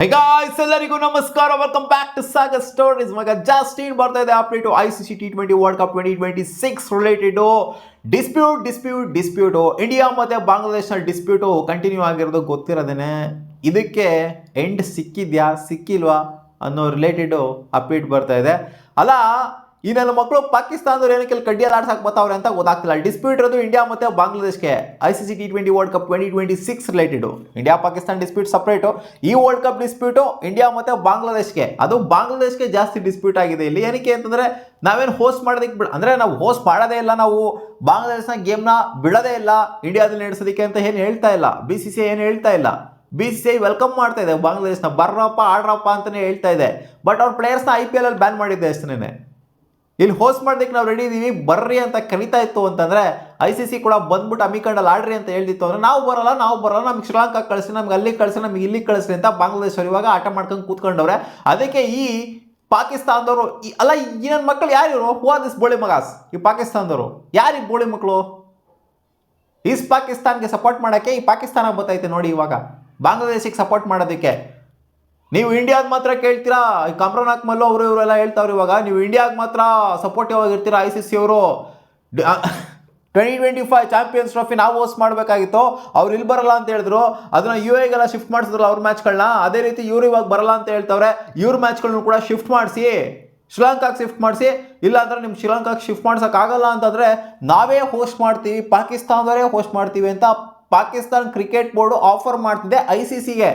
Hey guys, ಎಲ್ಲರಿಗೂ ನಮಸ್ಕಾರ. Welcome back to Saga Stories. ಮಗ ಜಾಸ್ಟಿನ್ ಬರ್ತಾ ಇದೆ update ICC T20 world cup 2026 related dispute India ಮತ್ತೆ ಬಾಂಗ್ಲಾದೇಶನ ಡಿಸ್ಪ್ಯೂಟ್ ಕಂಟಿನ್ಯೂ ಆಗಿರೋದು ಗೊತ್ತಿರೋದೇನೆ. ಇದಕ್ಕೆ ಎಂಡ್ ಸಿಕ್ಕಿಲ್ವಾ ಅನ್ನೋ ರಿಲೇಟೆಡ್ ಅಪ್ಡೇಟ್ ಬರ್ತಾ ಇದೆ. ಅಲ್ಲ, ಈ ನನ್ನ ಮಕ್ಕಳು ಪಾಕಿಸ್ತಾನದವ್ರು ಏನಕ್ಕೆ ಕಡ್ಡಿಯಲ್ಲಿ ಆಡ್ಸಕ್ಕೆ ಬರ್ತಾವ್ರೆ ಅಂತ ಗೊತ್ತಾಗ್ತಿಲ್ಲ. ಡಿಸ್ಪ್ಯೂಟ್ ಇರೋದು ಇಂಡಿಯಾ ಮತ್ತು ಬಾಂಗ್ಲಾದೇಶ್ಗೆ ICC T20 world cup 2026 related. India Pakistan dispute separate, ಈ ವರ್ಲ್ಡ್ ಕಪ್ ಡಿಸ್ಪ್ಯೂಟು ಇಂಡಿಯಾ ಮತ್ತು ಬಾಂಗ್ಲಾದೇಶ್ಗೆ. ಅದು ಬಾಂಗ್ಲಾದೇಶ್ಗೆ ಜಾಸ್ತಿ ಡಿಸ್ಪ್ಯೂಟ್ ಆಗಿದೆ ಇಲ್ಲಿ. ಏನಕ್ಕೆ ಅಂತಂದರೆ ನಾವೇನು ಹೋಸ್ಟ್ ಮಾಡೋದಕ್ಕೆ ಅಂದರೆ ನಾವು ಹೋಸ್ಟ್ ಮಾಡೋದೇ ಇಲ್ಲ, ನಾವು ಬಾಂಗ್ಲಾದೇಶ್ನ ಗೇಮ್ನ ಬಿಡೋದೇ ಇಲ್ಲ ಇಂಡಿಯಾದಲ್ಲಿ ನಡೆಸೋದಕ್ಕೆ ಅಂತ ಏನು ಹೇಳ್ತಾ ಇಲ್ಲ. BCCI ಏನು ಹೇಳ್ತಾ ಇಲ್ಲ. BCCI ವೆಲ್ಕಮ್ ಮಾಡ್ತಾ ಇದೆ ಬಾಂಗ್ಲಾದೇಶ್ನ, ಬರ್ರಪ್ಪ ಆಡ್ರಪ್ಪ ಅಂತಲೇ ಹೇಳ್ತಾ ಇದೆ. ಬಟ್ ಅವ್ರ ಪ್ಲೇಯರ್ಸ್ನ IPL ಅಲ್ಲಿ ಬ್ಯಾನ್ ಮಾಡಿದ್ದೆ ಅಷ್ಟೇ. ಇಲ್ಲಿ ಹೋಸ್ಟ್ ಮಾಡೋದಕ್ಕೆ ನಾವು ರೆಡಿ ಇದ್ದೀವಿ ಬರ್ರಿ ಅಂತ ಕರೀತಾ ಇತ್ತು ಅಂತಂದರೆ ICC ಕೂಡ ಬಂದ್ಬಿಟ್ಟು ಅಮಿಕಂಡಲ್ಲಿ ಆಡ್ರಿ ಅಂತ ಹೇಳ್ತಿತ್ತು ಅಂದರೆ ನಾವು ಬರಲ್ಲ ನಮ್ಗೆ ಶ್ರೀಲಂಕಾ ಕಳಿಸಿ, ನಮ್ಗೆ ಅಲ್ಲಿಗೆ ಕಳಿಸಿ, ನಮ್ಗೆ ಇಲ್ಲಿಗೆ ಕಳಿಸ್ರಿ ಅಂತ ಬಾಂಗ್ಲಾದೇಶವ್ರು ಇವಾಗ ಆಟ ಮಾಡ್ಕೊಂಡು ಕೂತ್ಕೊಂಡವ್ರೆ. ಅದಕ್ಕೆ ಈ ಪಾಕಿಸ್ತಾನದವರು ಅಲ್ಲ, ಈ ನನ್ನ ಮಕ್ಕಳು ಯಾರಿವರು? ಹೂ ಆರ್ ದಿಸ್ ಬೋಳಿ ಮಗಾಸ್? ಈ ಪಾಕಿಸ್ತಾನದವರು ಯಾರು? ಈ ಬೋಳಿ ಮಕ್ಕಳು ಈಸ್ ಪಾಕಿಸ್ತಾನ್ಗೆ ಸಪೋರ್ಟ್ ಮಾಡೋಕ್ಕೆ ಈ ಪಾಕಿಸ್ತಾನ ಬರ್ತೈತೆ ನೋಡಿ ಇವಾಗ ಬಾಂಗ್ಲಾದೇಶಕ್ಕೆ ಸಪೋರ್ಟ್ ಮಾಡೋದಕ್ಕೆ. ನೀವು ಇಂಡಿಯಾದ ಮಾತ್ರ ಕೇಳ್ತೀರಾ, ಕಮ್ರಾನ್ ಅಕ್ಮಲ್ ಅವರು ಇವರೆಲ್ಲ ಹೇಳ್ತಾವ್ರು ಇವಾಗ ನೀವು ಇಂಡಿಯಾಗೆ ಮಾತ್ರ ಸಪೋರ್ಟಿವ್ ಆಗಿರ್ತೀರಾ. ICC ಅವರು 2025 ಚಾಂಪಿಯನ್ಸ್ ಟ್ರೋಫಿ ನಾವು ಹೋಸ್ಟ್ ಮಾಡಬೇಕಾಗಿತ್ತು, ಅವ್ರು ಇಲ್ಲಿ ಬರಲ್ಲ ಅಂತ ಹೇಳಿದ್ರು. ಅದನ್ನ UAEಗೆಲ್ಲ ಶಿಫ್ಟ್ ಮಾಡಿಸಿದ್ರಲ್ಲ ಅವ್ರ ಮ್ಯಾಚ್ಗಳನ್ನ, ಅದೇ ರೀತಿ ಇವ್ರು ಇವಾಗ ಬರಲ್ಲ ಅಂತ ಹೇಳ್ತಾವ್ರೆ. ಇವ್ರ ಮ್ಯಾಚ್ಗಳನ್ನ ಕೂಡ ಶಿಫ್ಟ್ ಮಾಡಿಸಿ ಶ್ರೀಲಂಕಾಗೆ ಶಿಫ್ಟ್ ಮಾಡಿಸಿ, ಇಲ್ಲ ಅಂದ್ರೆ ನಿಮ್ಮ ಶ್ರೀಲಂಕಾಗೆ ಶಿಫ್ಟ್ ಮಾಡ್ಸೋಕ್ಕಾಗಲ್ಲ ಅಂತಂದರೆ ನಾವೇ ಹೋಸ್ಟ್ ಮಾಡ್ತೀವಿ, ಪಾಕಿಸ್ತಾನದವರೇ ಹೋಸ್ಟ್ ಮಾಡ್ತೀವಿ ಅಂತ ಪಾಕಿಸ್ತಾನ ಕ್ರಿಕೆಟ್ ಬೋರ್ಡು ಆಫರ್ ಮಾಡ್ತಿದೆ ICCಗೆ.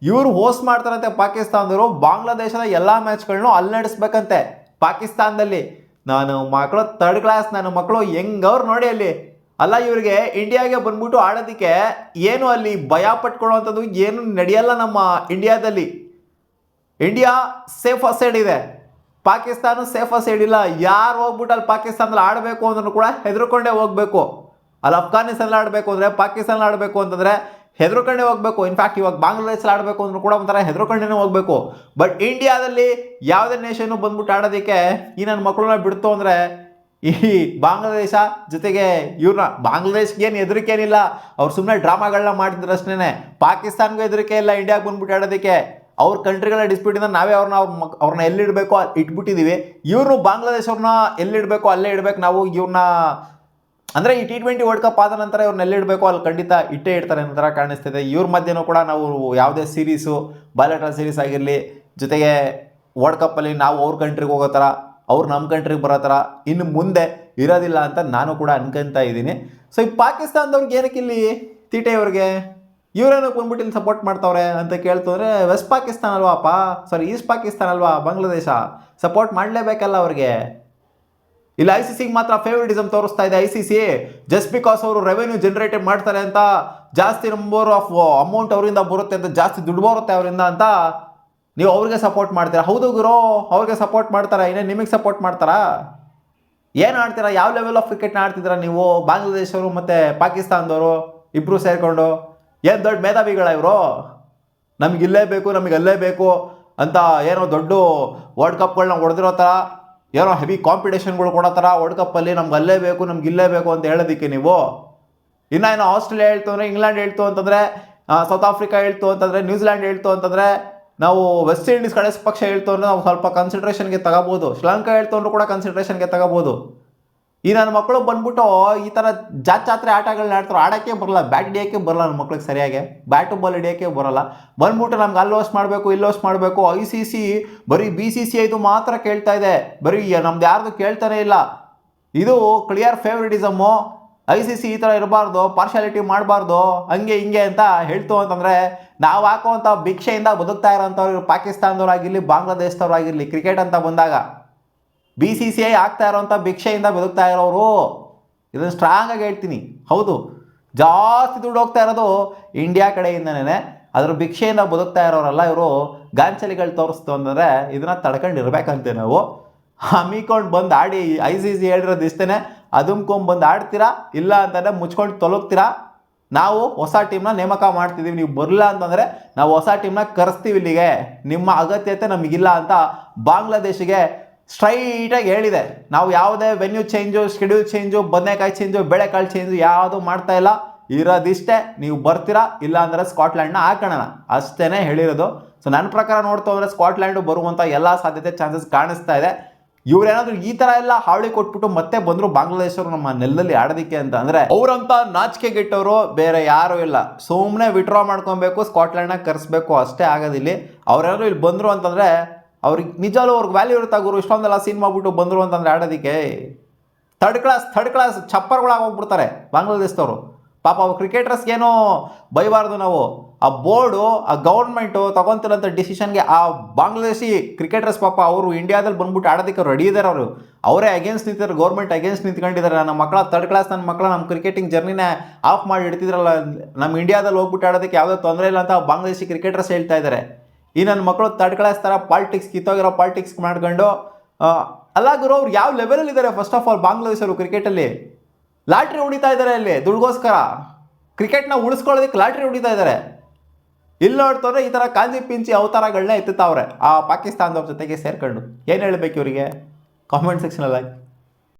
ಇವರು ಹೋಸ್ಟ್ ಮಾಡ್ತಾರಂತೆ ಪಾಕಿಸ್ತಾನದವರು. ಬಾಂಗ್ಲಾದೇಶದ ಎಲ್ಲ ಮ್ಯಾಚ್ಗಳನ್ನೂ ಅಲ್ಲಿ ನಡೆಸ್ಬೇಕಂತೆ ಪಾಕಿಸ್ತಾನದಲ್ಲಿ. ನಾನು ಮಕ್ಕಳು ಥರ್ಡ್ ಕ್ಲಾಸ್ ನನ್ನ ಮಕ್ಕಳು ಹೆಂಗವ್ರು ನೋಡಿ ಅಲ್ಲಿ. ಅಲ್ಲ, ಇವರಿಗೆ ಇಂಡಿಯಾಗೆ ಬಂದ್ಬಿಟ್ಟು ಆಡೋದಕ್ಕೆ ಏನು ಅಲ್ಲಿ ಭಯ ಪಟ್ಕೊಳ್ಳೋವಂಥದ್ದು ಏನು ನಡೆಯಲ್ಲ ನಮ್ಮ ಇಂಡಿಯಾದಲ್ಲಿ. ಇಂಡಿಯಾ ಸೇಫ್ ಸೈಡ್ ಇದೆ, ಪಾಕಿಸ್ತಾನ ಸೇಫ್ ಸೈಡ್ ಇಲ್ಲ. ಯಾರು ಹೋಗ್ಬಿಟ್ಟು ಅಲ್ಲಿ ಪಾಕಿಸ್ತಾನದಲ್ಲಿ ಆಡಬೇಕು ಅಂದ್ರೂ ಕೂಡ ಹೆದರ್ಕೊಂಡೇ ಹೋಗ್ಬೇಕು. ಅಲ್ಲಿ ಅಫ್ಘಾನಿಸ್ತಾನಲ್ಲಿ ಆಡಬೇಕು ಅಂದರೆ, ಪಾಕಿಸ್ತಾನಲ್ಲಿ ಆಡಬೇಕು ಅಂತಂದರೆ ಹೆದರ್ಕೊಂಡೇ ಹೋಗ್ಬೇಕು. ಇನ್ಫ್ಯಾಕ್ಟ್ ಇವಾಗ ಬಾಂಗ್ಲಾದೇಶಲ್ಲಿ ಆಡಬೇಕು ಅಂದ್ರೂ ಕೂಡ ಒಂಥರ ಹೆದರ್ಕೊಂಡೇ ಹೋಗ್ಬೇಕು. ಬಟ್ ಇಂಡಿಯಾದಲ್ಲಿ ಯಾವುದೇ ನೇಷನ್ನು ಬಂದ್ಬಿಟ್ಟು ಆಡೋದಕ್ಕೆ ಈ ನನ್ನ ಮಕ್ಕಳನ್ನ ಬಿಡ್ತು ಅಂದರೆ ಈ ಬಾಂಗ್ಲಾದೇಶ ಜೊತೆಗೆ ಇವ್ರನ್ನ, ಬಾಂಗ್ಲಾದೇಶ್ಗೆ ಏನು ಹೆದರಿಕೆ ಏನಿಲ್ಲ, ಅವ್ರು ಸುಮ್ಮನೆ ಡ್ರಾಮಾಗಳನ್ನ ಮಾಡ್ತಿದ್ರು ಅಷ್ಟೇ. ಪಾಕಿಸ್ತಾನ್ಗೂ ಹೆದರಿಕೆ ಇಲ್ಲ ಇಂಡಿಯಾಗೆ ಬಂದ್ಬಿಟ್ಟು ಆಡೋದಕ್ಕೆ. ಅವ್ರ ಕಂಟ್ರಿಗಳ ಡಿಸ್ಪ್ಯೂಟಿಂದ ನಾವೇ ಅವ್ರನ್ನ ಎಲ್ಲಿಡಬೇಕು ಇಟ್ಬಿಟ್ಟಿದ್ದೀವಿ. ಇವ್ರನ್ನು ಬಾಂಗ್ಲಾದೇಶವ್ರನ್ನ ಎಲ್ಲಿಡಬೇಕು ಅಲ್ಲೇ ಇಡಬೇಕು ನಾವು ಇವ್ರನ್ನ. ಅಂದರೆ ಈ T20 ವರ್ಲ್ಡ್ ಕಪ್ ಆದ ನಂತರ ಇವ್ರನ್ನೆಲ್ಲ ಇಡಬೇಕು ಅಲ್ಲಿ ಖಂಡಿತ ಇಟ್ಟೇ ಇಡ್ತಾರೆ ಅನ್ನೋ ಥರ ಕಾಣಿಸ್ತಿದೆ. ಇವ್ರ ಮಧ್ಯೆನೂ ಕೂಡ ನಾವು ಯಾವುದೇ ಸೀರೀಸು, ಬಯಾಲಟ್ರಲ್ ಸೀರೀಸ್ ಆಗಿರಲಿ, ಜೊತೆಗೆ ವರ್ಲ್ಡ್ ಕಪ್ಪಲ್ಲಿ ನಾವು ಅವ್ರ ಕಂಟ್ರಿಗೆ ಹೋಗೋ ಥರ, ಅವ್ರು ನಮ್ಮ ಕಂಟ್ರಿಗೆ ಬರೋ ಥರ ಇನ್ನು ಮುಂದೆ ಇರೋದಿಲ್ಲ ಅಂತ ನಾನು ಕೂಡ ಅನ್ಕೊತಾ ಇದ್ದೀನಿ. ಸೊ ಈ ಪಾಕಿಸ್ತಾನದವ್ರಿಗೆ ಏನಕ್ಕೆ ಇಲ್ಲಿ ತೀಟೆ ಇವ್ರಿಗೆ? ಇವ್ರೇನಕ್ಕೆ ಬಂದ್ಬಿಟ್ಟು ಇಲ್ಲಿ ಸಪೋರ್ಟ್ ಮಾಡ್ತಾವ್ರೆ ಅಂತ ಕೇಳ್ತಂದ್ರೆ, ವೆಸ್ಟ್ ಪಾಕಿಸ್ತಾನ ಅಲ್ವಾಪ್ಪ, ಸಾರಿ ಈಸ್ಟ್ ಪಾಕಿಸ್ತಾನ ಅಲ್ವಾ ಬಾಂಗ್ಲಾದೇಶ, ಸಪೋರ್ಟ್ ಮಾಡಲೇಬೇಕಲ್ಲ ಅವ್ರಿಗೆ. ಇಲ್ಲಿ ICCಗೆ ಮಾತ್ರ ಫೇವರಿಟಿಸಮ್ ತೋರಿಸ್ತಾ ಇದೆ ICC. ಜಸ್ಟ್ ಬಿಕಾಸ್ ಅವರು ರೆವೆನ್ಯೂ ಜನರೇಟೆಡ್ ಮಾಡ್ತಾರೆ ಅಂತ, ಜಾಸ್ತಿ ನಂಬರ್ ಆಫ್ ಅಮೌಂಟ್ ಅವರಿಂದ ಬರುತ್ತೆ ಅಂತ, ಜಾಸ್ತಿ ದುಡ್ಡು ಬರುತ್ತೆ ಅವರಿಂದ ಅಂತ ನೀವು ಅವ್ರಿಗೆ ಸಪೋರ್ಟ್ ಮಾಡ್ತೀರಾ. ಹೌದು ಗುರು, ಅವ್ರಿಗೆ ಸಪೋರ್ಟ್ ಮಾಡ್ತಾರೆ, ಇನ್ನೇ ನಿಮಗೆ ಸಪೋರ್ಟ್ ಮಾಡ್ತಾರಾ? ಏನು ಆಡ್ತೀರಾ? ಯಾವ ಲೆವೆಲ್ ಆಫ್ ಕ್ರಿಕೆಟ್ನ ಆಡ್ತಿದ್ದೀರಾ ನೀವು? ಬಾಂಗ್ಲಾದೇಶವರು ಮತ್ತು ಪಾಕಿಸ್ತಾನದವರು ಇಬ್ಬರು ಸೇರಿಕೊಂಡು ಏನು ದೊಡ್ಡ ಮೇಧಾವಿಗಳ ಇವರು? ನಮಗೆ ಇಲ್ಲೇ ಬೇಕು, ನಮಗೆ ಅಲ್ಲೇ ಬೇಕು ಅಂತ ಏನೋ ದೊಡ್ಡ ವರ್ಲ್ಡ್ ಕಪ್ಗಳನ್ನ ಹೊಡೆದಿರೋ ಥರ, ಏನೋ ಹೆವಿ ಕಾಂಪಿಟೇಷನ್ಗಳು ಕೊಡೋ ಥರ ವರ್ಲ್ಡ್ ಕಪ್ಪಲ್ಲಿ ನಮ್ಗೆ ಅಲ್ಲೇ ಬೇಕು, ನಮ್ಗೆ ಇಲ್ಲೇ ಬೇಕು ಅಂತ ಹೇಳೋದಕ್ಕೆ ನೀವು. ಇನ್ನೇನು ಆಸ್ಟ್ರೇಲಿಯಾ ಹೇಳ್ತು ಅಂದರೆ, ಇಂಗ್ಲೆಂಡ್ ಹೇಳ್ತು ಅಂತಂದರೆ, ಸೌತ್ ಆಫ್ರಿಕಾ ಹೇಳ್ತು ಅಂತಂದರೆ, ನ್ಯೂಜಿಲ್ಯಾಂಡ್ ಹೇಳ್ತು ಅಂತಂದರೆ, ನಾವು ವೆಸ್ಟ್ ಇಂಡೀಸ್ ಕಡೆ ಪಕ್ಷ ಹೇಳ್ತು ಅಂದರೆ ನಾವು ಸ್ವಲ್ಪ ಕನ್ಸಿಡ್ರೇಷನ್ಗೆ ತಗೋಬೋದು. ಶ್ರೀಲಂಕಾ ಹೇಳ್ತು ಅಂದ್ರೂ ಕೂಡ ಕನ್ಸಿಡ್ರೇಷನ್ಗೆ ತಗೋಬೋದು. ಈ ನನ್ನ ಮಕ್ಕಳು ಬಂದ್ಬಿಟ್ಟು ಈ ಥರ ಜಾತ್ರೆ ಆಟಗಳನ್ನ ಆಡ್ತಾರೆ, ಆಡೋಕ್ಕೆ ಬರಲ್ಲ, ಬ್ಯಾಟ್ ಹಿಡಿಯೋಕ್ಕೆ ಬರಲ್ಲ ನನ್ನ ಮಕ್ಳಿಗೆ ಸರಿಯಾಗಿ, ಬ್ಯಾಟು ಬಾಲ್ ಹಿಡಿಯೋಕ್ಕೆ ಬರಲ್ಲ. ಬಂದ್ಬಿಟ್ಟು ನಮ್ಗೆ ಅಲ್ಲಿ ಹೋಸ್ಟ್ ಮಾಡಬೇಕು, ಇಲ್ಲಿ ಹೋಸ್ಟ್ ಮಾಡಬೇಕು. ICC ಬರೀ BCCI ಮಾತ್ರ ಕೇಳ್ತಾ ಇದೆ, ಬರೀ ನಮ್ದು ಯಾರ್ದು ಕೇಳ್ತಾನೆ ಇಲ್ಲ. ಇದು ಕ್ಲಿಯರ್ ಫೇವರಿಟಿಸಮ್ಮು. ICC ಈ ಥರ ಇರಬಾರ್ದು, ಪಾರ್ಶಾಲಿಟಿ ಮಾಡಬಾರ್ದು, ಹಂಗೆ ಹಿಂಗೆ ಅಂತ ಹೇಳ್ತು ಅಂತಂದರೆ, ನಾವು ಹಾಕುವಂಥ ಭಿಕ್ಷೆಯಿಂದ ಬದುಕ್ತಾ ಇರೋಂಥವ್ರು ಪಾಕಿಸ್ತಾನದವ್ರಾಗಿರಲಿ, ಬಾಂಗ್ಲಾದೇಶದವ್ರಾಗಿರಲಿ, ಕ್ರಿಕೆಟ್ ಅಂತ ಬಂದಾಗ BCCI ಆಗ್ತಾ ಇರೋವಂಥ ಭಿಕ್ಷೆಯಿಂದ ಬದುಕ್ತಾ ಇರೋರು. ಇದನ್ನು ಸ್ಟ್ರಾಂಗಾಗಿ ಹೇಳ್ತೀನಿ. ಹೌದು, ಜಾಸ್ತಿ ದುಡ್ಡು ಹೋಗ್ತಾ ಇರೋದು ಇಂಡಿಯಾ ಕಡೆಯಿಂದನೇ. ಅದ್ರ ಭಿಕ್ಷೆಯಿಂದ ಬದುಕ್ತಾ ಇರೋರಲ್ಲ ಇವರು. ಗಾಂಚಲಿಗಳು ತೋರಿಸ್ತು ಅಂತಂದರೆ ಇದನ್ನು ತಡ್ಕೊಂಡಿರ್ಬೇಕಂತೆ ನಾವು. ಹಮ್ಮಿಕೊಂಡು ಬಂದು ಆಡಿ, ICC ಹೇಳಿರೋದು ಇಷ್ಟೇ, ಅದುಮ್ಕೊಂಬಂದು ಆಡ್ತೀರಾ, ಇಲ್ಲ ಅಂತಂದರೆ ಮುಚ್ಕೊಂಡು ತೊಲಗ್ತೀರಾ. ನಾವು ಹೊಸ ಟೀಮ್ನ ನೇಮಕ ಮಾಡ್ತಿದ್ದೀವಿ, ನೀವು ಬರಲ್ಲ ಅಂತಂದರೆ ನಾವು ಹೊಸ ಟೀಮ್ನ ಕರೆಸ್ತೀವಿ ಇಲ್ಲಿಗೆ, ನಿಮ್ಮ ಅಗತ್ಯತೆ ನಮಗಿಲ್ಲ ಅಂತ ಬಾಂಗ್ಲಾದೇಶಿಗೆ ಸ್ಟ್ರೈಟಾಗಿ ಹೇಳಿದೆ. ನಾವು ಯಾವುದೇ ವೆನ್ಯೂ ಚೇಂಜು, ಶೆಡ್ಯೂಲ್ ಚೇಂಜು, ಬದನೆಕಾಯಿ ಚೇಂಜು, ಬೇಳೆಕಾಳು ಚೇಂಜು ಯಾವುದೂ ಮಾಡ್ತಾ ಇಲ್ಲ. ಇರೋದಿಷ್ಟೇ, ನೀವು ಬರ್ತೀರಾ, ಇಲ್ಲ ಅಂದರೆ ಸ್ಕಾಟ್ಲ್ಯಾಂಡ್ನ ಹಾಕೋಣ ಅಷ್ಟೇ ಹೇಳಿರೋದು. ಸೊ ನನ್ನ ಪ್ರಕಾರ ನೋಡ್ತಾ ಹೋದ್ರೆ ಸ್ಕಾಟ್ಲ್ಯಾಂಡು ಬರುವಂಥ ಎಲ್ಲ ಸಾಧ್ಯತೆ ಚಾನ್ಸಸ್ ಕಾಣಿಸ್ತಾ ಇದೆ. ಇವ್ರೇನಾದ್ರೂ ಈ ತರ ಎಲ್ಲ ಹಾವಳಿ ಕೊಟ್ಬಿಟ್ಟು ಮತ್ತೆ ಬಂದ್ರು ಬಾಂಗ್ಲಾದೇಶರು ನಮ್ಮ ನೆಲದಲ್ಲಿ ಆಡೋದಿಕ್ಕೆ ಅಂತ ಅಂದ್ರೆ ಅವರಂತ ನಾಚಿಕೆ ಗೆಟ್ಟವರು ಬೇರೆ ಯಾರು ಇಲ್ಲ. ಸುಮ್ಮನೆ ವಿಡ್ರಾ ಮಾಡ್ಕೊಬೇಕು, ಸ್ಕಾಟ್ಲ್ಯಾಂಡ್ನಾಗ ಕರೆಸ್ಬೇಕು ಅಷ್ಟೇ ಆಗೋದಿಲ್ಲಿ. ಅವ್ರೇನಾದ್ರು ಇಲ್ಲಿ ಬಂದ್ರು ಅಂತಂದ್ರೆ ಅವ್ರಿಗೆ ನಿಜಾಲು ಅವ್ರಿಗೆ ವ್ಯಾಲ್ಯೂ ಇರುತ್ತೆ ಗುರು. ಇಷ್ಟೊಂದೆಲ್ಲ ಸೀನ್ ಮಾಡ್ಬಿಟ್ಟು ಬಂದರು ಅಂತಂದ್ರೆ ಆಡೋದಕ್ಕೆ ಥರ್ಡ್ ಕ್ಲಾಸ್ ಚಪ್ಪರ್ಗಳಾಗಿ ಹೋಗ್ಬಿಡ್ತಾರೆ ಬಾಂಗ್ಲಾದೇಶದವರು. ಪಾಪ ಅವ್ರು ಕ್ರಿಕೆಟರ್ಸ್ಗೇನೋ ಬೈಬಾರ್ದು ನಾವು. ಆ ಬೋರ್ಡು, ಆ ಗೌರ್ಮೆಂಟು ತಗೊಂತಿರೋಂಥ ಡಿಸಿಷನ್ಗೆ ಆ ಬಾಂಗ್ಲಾದೇಶಿ ಕ್ರಿಕೆಟರ್ಸ್ ಪಾಪ ಅವರು ಇಂಡಿಯಾದಲ್ಲಿ ಬಂದ್ಬಿಟ್ಟು ಆಡೋದಕ್ಕೆ ರೆಡಿ ಇದ್ದಾರೆ. ಅವರೇ ಅಗೇನ್ಸ್ಟ್ ನಿಂತಿದ್ದಾರೆ, ಗೌರ್ಮೆಂಟ್ ಅಗೇನ್ಸ್ಟ್ ನಿಂತ್ಕೊಂಡಿದ್ದಾರೆ. ನಮ್ಮ ಮಕ್ಕಳ ಥರ್ಡ್ ಕ್ಲಾಸ್ ನನ್ನ ಮಕ್ಕಳ ನಮ್ಮ ಕ್ರಿಕೆಟಿಂಗ್ ಜರ್ನಿನೇ ಆಫ್ ಮಾಡಿ ಇಡ್ತಿದ್ರಲ್ಲ, ನಮ್ಮ ಇಂಡಿಯಾದಲ್ಲಿ ಹೋಗ್ಬಿಟ್ಟು ಆಡೋದಕ್ಕೆ ಯಾವುದೇ ತೊಂದರೆ ಇಲ್ಲ ಅಂತ ಬಾಂಗ್ಲಾದೇಶಿ ಕ್ರಿಕೆಟರ್ಸ್ ಹೇಳ್ತಾ ಇದ್ದಾರೆ. ಈ ನನ್ನ ಮಕ್ಕಳು ಥರ್ಡ್ ಕ್ಲಾಸ್ ಥರ ಪಾಲಿಟಿಕ್ಸ್ ಕಿತ್ತೋಗಿರೋ ಪಾಲಿಟಿಕ್ಸ್ ಮಾಡ್ಕೊಂಡು ಅಲ್ಲ ಗುರು. ಅವ್ರು ಯಾವ ಲೆವೆಲಲ್ಲಿ ಇದ್ದಾರೆ ಫಸ್ಟ್ ಆಫ್ ಆಲ್ ಬಾಂಗ್ಲಾದೇಶರು ಕ್ರಿಕೆಟಲ್ಲಿ? ಲಾಟ್ರಿ ಹೊಡಿತಾ ಇದ್ದಾರೆ ಅಲ್ಲಿ ದುಡ್ಗೋಸ್ಕರ. ಕ್ರಿಕೆಟ್ನ ಉಳಿಸ್ಕೊಳ್ಳೋದಕ್ಕೆ ಲಾಟ್ರಿ ಹೊಡಿತಾ ಇದ್ದಾರೆ. ಇಲ್ಲಿ ನೋಡ್ತವ್ರೆ ಈ ಥರ ಕಾಂಜಿ ಪಿಂಚಿ ಅವತಾರಗಳನ್ನ ಎತ್ತುತ್ತಾವ್ರೆ ಆ ಪಾಕಿಸ್ತಾನದವ್ರ ಜೊತೆಗೆ ಸೇರ್ಕೊಂಡು. ಏನು ಹೇಳಬೇಕು ಇವರಿಗೆ? ಕಾಮೆಂಟ್ ಸೆಕ್ಷನಲ್ಲಿ